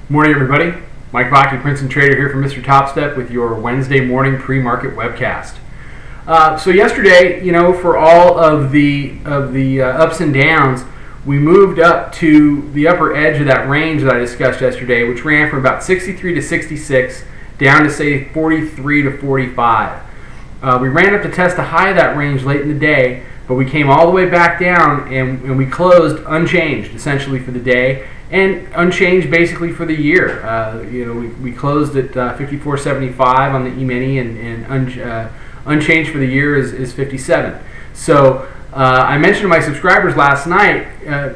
Morning, everybody. Mike Vacchi, Princetontrader here from Mr. Topstep with your Wednesday morning pre-market webcast. So yesterday, for all of the ups and downs, we moved up to the upper edge of that range that I discussed yesterday, which ran from about 63 to 66 down to say 43 to 45. We ran up to test the high of that range late in the day, but we came all the way back down and we closed unchanged essentially for the day and unchanged basically for the year. We closed at 54.75 on the E-mini and unchanged for the year is 57. So I mentioned to my subscribers last night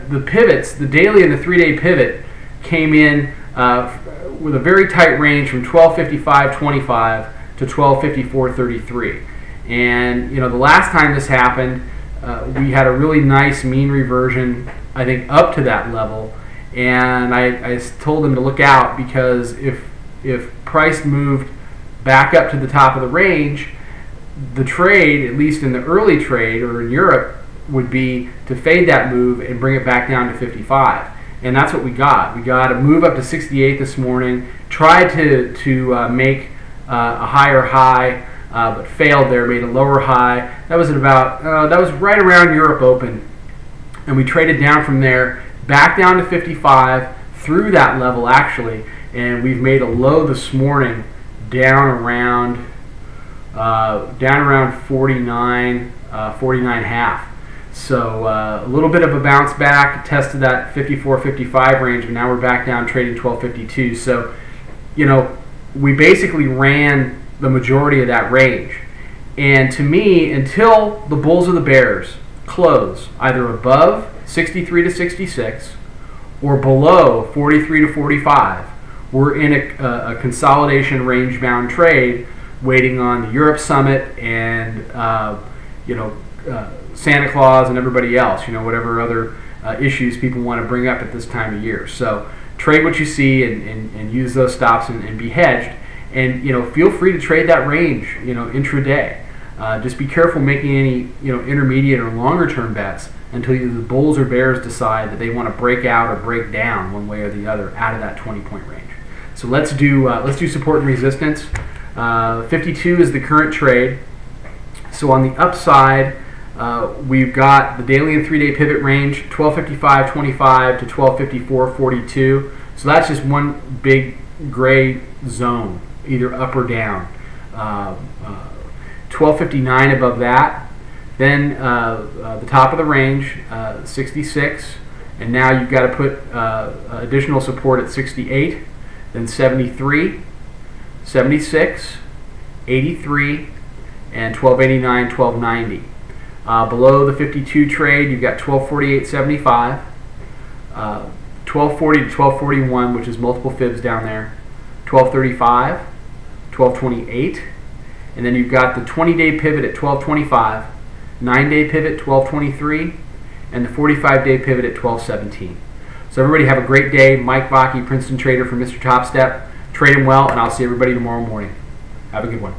the pivots, the daily and the 3-day pivot came in with a very tight range from 1255.25 to 1254.33. And the last time this happened, we had a really nice mean reversion, I think, up to that level. And I told them to look out, because if price moved back up to the top of the range, the trade, at least in the early trade or in Europe, would be to fade that move and bring it back down to 55. And that's what we got. We got a move up to 68 this morning, tried to make a higher high, but failed there, made a lower high. That was at about, that was right around Europe Open. And we traded down from there, back down to 55, through that level actually, and we've made a low this morning down around 49, 49.5. So a little bit of a bounce back, tested that 54.55 range, but now we're back down trading 12.52. So, we basically ran the majority of that range. And to me, until the bulls or the bears close either above 63 to 66 or below 43 to 45, we're in a consolidation range bound trade waiting on the Europe Summit and Santa Claus and everybody else, whatever other issues people want to bring up at this time of year. So trade what you see and use those stops and be hedged, and feel free to trade that range intraday. Just be careful making any intermediate or longer term bets until either the bulls or bears decide that they want to break out or break down one way or the other out of that 20-point range. So let's do support and resistance. 52 is the current trade. So on the upside, we've got the daily and 3-day pivot range 1255.25 to 1254.42. So that's just one big gray zone, either up or down. 1259 above that. Then the top of the range, 66, and now you've got to put additional support at 68, then 73, 76, 83, and 1289, 1290. Below the 52 trade, you've got 1248.75, 1240 to 1241, which is multiple fibs down there, 1235, 1228, and then you've got the 20-day pivot at 1225, 9-day pivot 1223, and the 45-day pivot at 1217. So everybody have a great day. Mike Vacchi, Princeton Trader from Mr. Topstep. Trade them well, and I'll see everybody tomorrow morning. Have a good one.